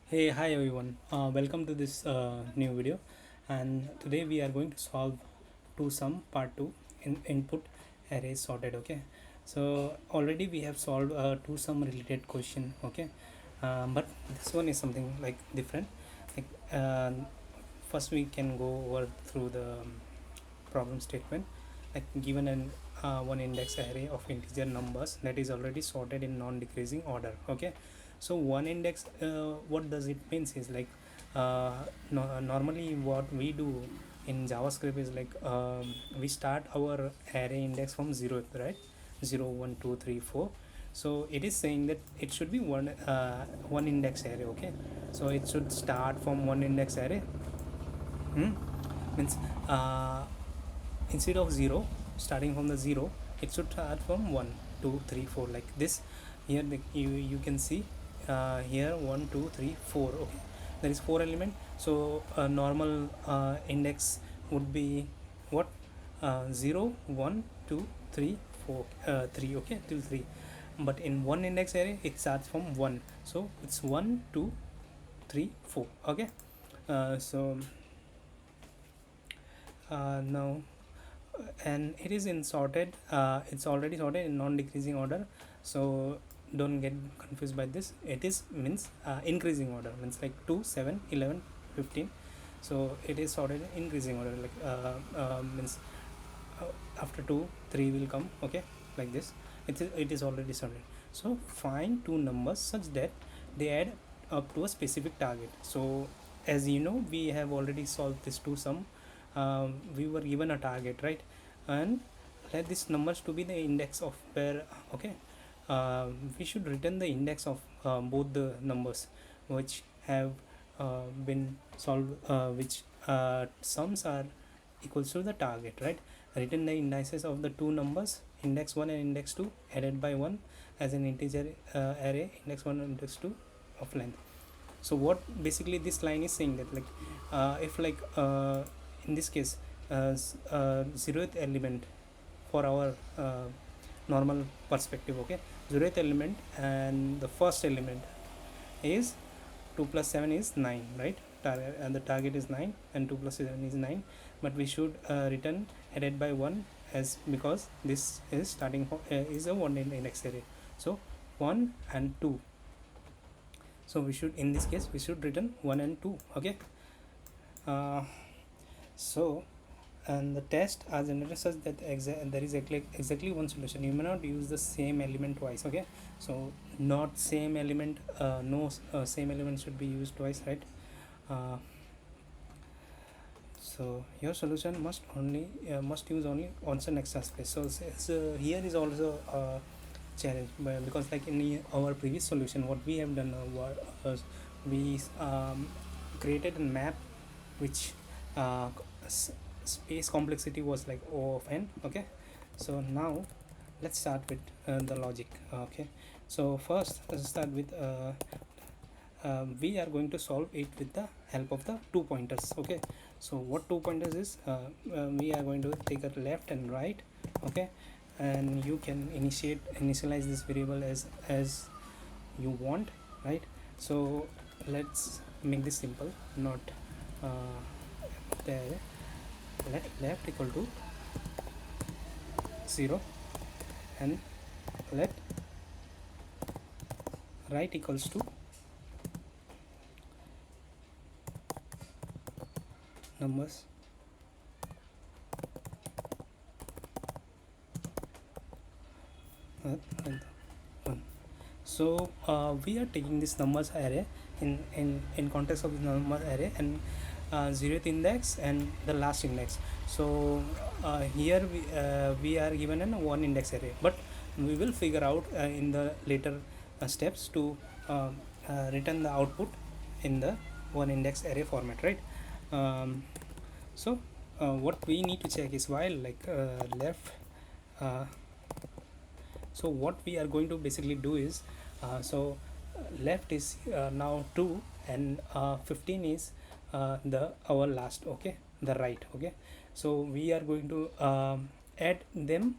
Hey, hi everyone. Welcome to this new video, and today we are going to solve two sum part two in input array sorted. Okay, so already we have solved two sum related question. Okay, but this one is something like different. Like first we can go over through the problem statement. Like given an one index array of integer numbers that is already sorted in non-decreasing order. Okay, so one index, what does it means is like normally what we do in javascript is like we start our array index from 0, right? 0 1 2 3 4. So it is saying that it should be one index array. Okay, so it should start from one index array. Means uh, instead of 0, starting from the 0, it should start from 1 2 3 4 like this. Here you can see here 1 2 3 4. Okay, there is 4 element. So normal index would be what? 0 1 2 3 4 3. Okay, till 3. But in one index array it starts from 1, so it's 1 2 3 4. Okay, so now and it is in sorted, it's already sorted in non-decreasing order. So don't get confused by this. It is means increasing order, means like 2 7 11 15. So it is sorted in increasing order, like means uh, after 2 3 will come. Okay, like this. It is already sorted. So find two numbers such that they add up to a specific target. So as you know, we have already solved this two sum. We were given a target, right? And let these numbers to be the index of where. Okay, we should return the index of both the numbers which have been solved, which sums are equals to the target, right? Return the indices of the two numbers, index 1 and index 2, added by 1 as an integer array, index 1 and index 2 of length. So what basically this line is saying that, like if like in this case, zeroth element for our normal perspective. Okay, zeroth element and the first element is 2 plus 7 is 9, right? And the target is 9, and 2 plus 7 is 9. But we should return added by 1, as because this is starting from is a one index array. So 1 and 2. So we should, in this case, we should return 1 and 2. Okay, uh, so and the test are generated such that there is exactly one solution. You may not use the same element twice. Okay, so not same element, no same element should be used twice, right? uh, so your solution must use only constant extra space. So here is also a challenge, because like in our previous solution, what we have done was we created a map which uh, space complexity was like O of n. Okay, so now let's start with the logic. Okay, so first let's start with we are going to solve it with the help of the two pointers. Okay, so what two pointers is, we are going to take a left and right. Okay, and you can initialize this variable as you want, right? So let's make this simple. Not there, let left equal to 0 and let right equals to numbers and 1. So we are taking this numbers array in context of the numbers array, and 0th index and the last index. So here we are given an one index array, but we will figure out in the later steps to return the output in the one index array format, right? um, so what we need to check is, while like left, uh, so what we are going to basically do is, left is now 2, and 15 is the our last. Okay, the right. Okay, so we are going to add them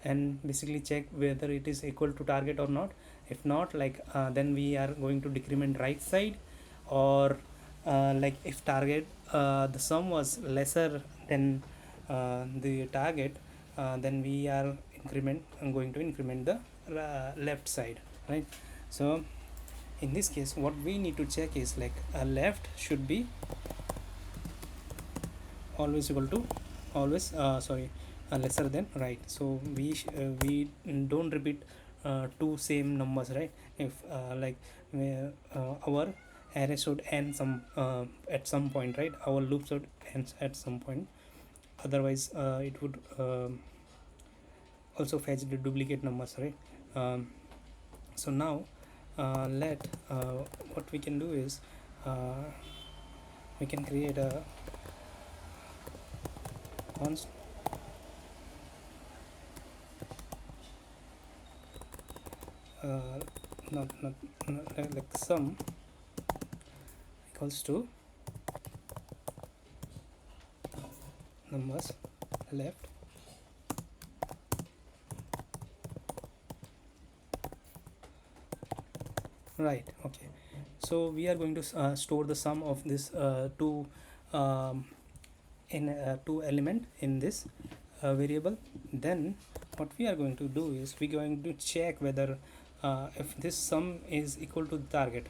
and basically check whether it is equal to target or not. If not, like then we are going to decrement right side or like if target the sum was lesser than the target, then we are going to increment the left side, right? So in this case what we need to check is like left should be always equal to always lesser than right. So we don't repeat two same numbers, right? If our array should end some at some point, right? Our loop should end at some point, otherwise it would also fetch the duplicate numbers, right? So now let what we can do is we can create a const not like sum equals to numbers left right. Okay, so we are going to store the sum of this two in two element in this variable. Then what we are going to do is we're going to check whether if this sum is equal to the target.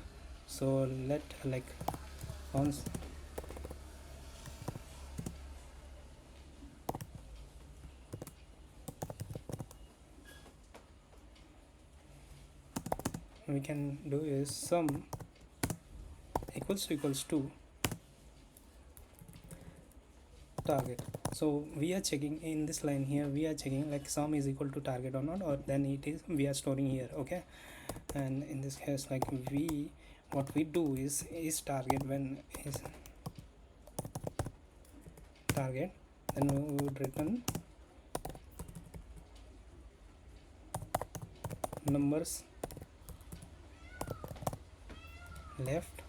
So let like once we can do is sum equals to target. So we are checking in this line here, we are checking like sum is equal to target or not, or then it is we are storing here. Okay, and in this case like we what we do is target, when is target, then we would return numbers left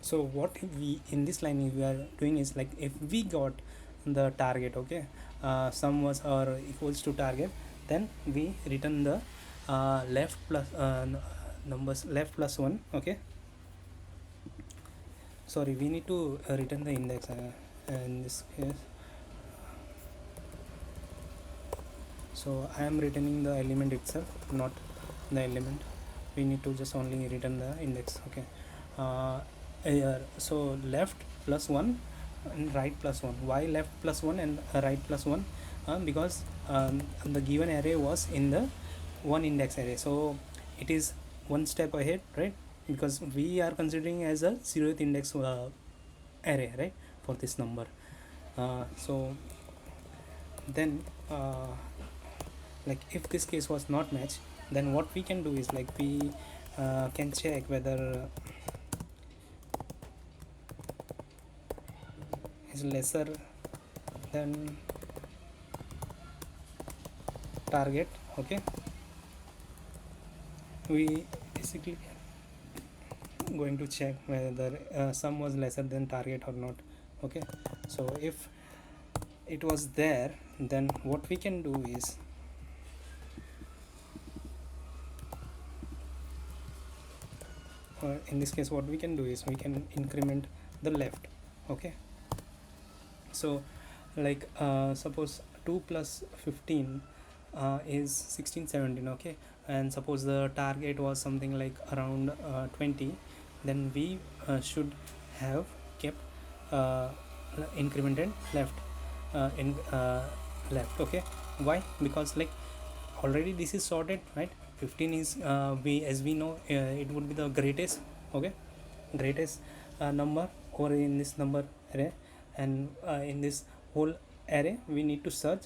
so what we in this line we are doing is like if we got the target, okay, sum was or equals to target, then we return the left plus numbers left plus 1. Okay, sorry, we need to return the index in this case. So I am returning the element itself, not the element. We need to just only return the index. Okay, here so left plus 1 and right plus 1. Why left plus 1 and right plus 1? Because the given array was in the one index array, so it is one step ahead, right? Because we are considering as a 0th index array, right, for this number. So then like if this case was not matched, then what we can do is like we can check whether is lesser than target. Okay, we basically going to check whether sum was lesser than target or not. Okay, so if it was there, then what we can do is in this case what we can do is we can increment the left. Okay, so like suppose 2 plus 15 is 16 17. Okay, and suppose the target was something like around 20, then we should have kept incremented left in left. Okay, why? Because like already this is sorted, right? 15 is we as we know it would be the greatest. Okay, greatest number or in this number array, and in this whole array we need to search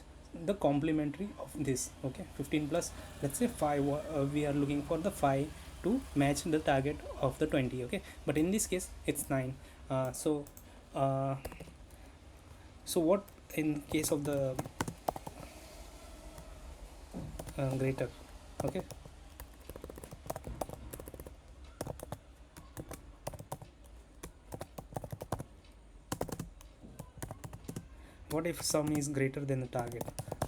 the complementary of this. Okay, 15 plus let's say 5, we are looking for the 5 to match the target of the 20. Okay, but in this case it's 9. Uh, so what in case of the greater? Okay, what if sum is greater than the target?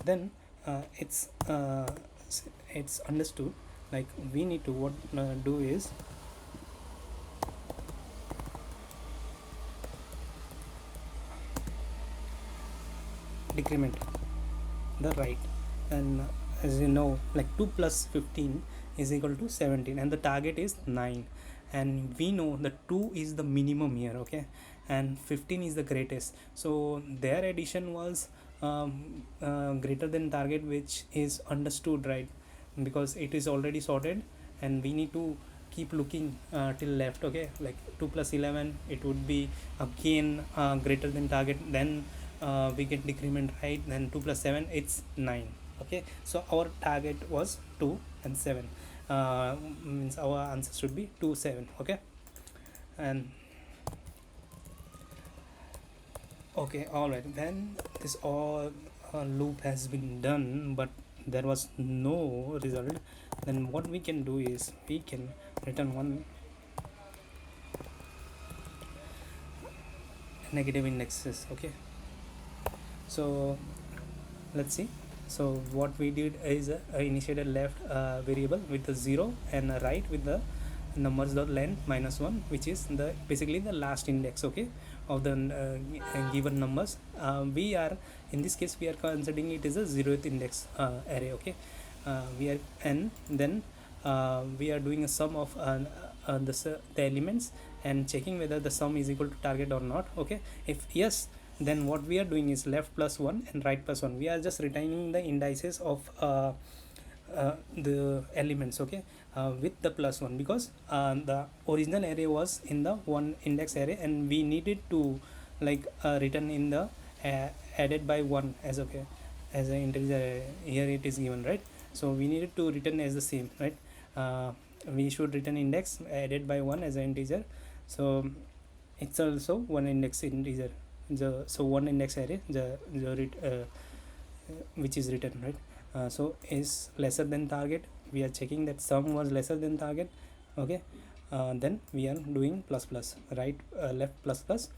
Then uh, it's uh, it's understood, like we need to what do is decrement the right. And as you know, like 2 plus 15 is equal to 17, and the target is 9, and we know the 2 is the minimum here, okay, and 15 is the greatest. So their addition was greater than target, which is understood, right? Because it is already sorted, and we need to keep looking till left, okay, like 2 plus 11, it would be again greater than target. Then we get decrement, right? Then 2 plus 7, it's 9, okay. So our target was 2 and 7, means our answer should be 2 7, okay. And okay, all right, then this all loop has been done, but there was no result. Then what we can do is we can return one negative indexes, okay. So let's see. So what we did is initiated left variable with the 0, and right with the numbers dot length -1, which is the basically the last index, okay, of the given numbers. We are in this case we are considering it is a 0th index array, okay. We are, and then we are doing a sum of the elements and checking whether the sum is equal to target or not, okay. If yes, then what we are doing is left plus 1 and right plus 1. We are just retaining the indices of the elements, okay, with the plus 1, because the original array was in the one index array, and we needed to like return in the added by 1 as, okay, as an integer array. Here it is given, right? So we needed to return as the same, right? We should return index added by 1 as an integer. So it's also one index integer, so one index array, which is written, right? So is lesser than target, we are checking that sum was lesser than target, okay. Then we are doing plus plus, right, left plus plus,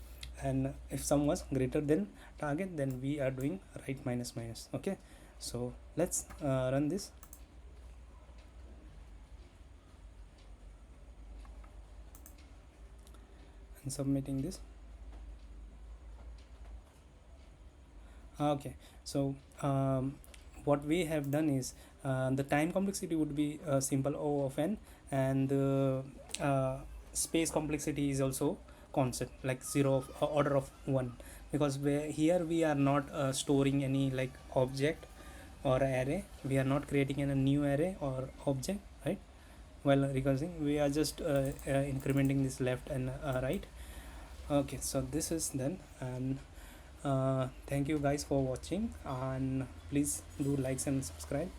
and if sum was greater than target, then we are doing right minus minus, okay. So let's run this and submitting this. Okay, so what we have done is the time complexity would be simple O of n, and the space complexity is also constant, like 0 of order of 1, because here we are not storing any like object or array. We are not creating a new array or object, right? While recursing, we are just incrementing this left and right. Okay, so this is done, and thank you guys for watching, and please do likes and subscribe.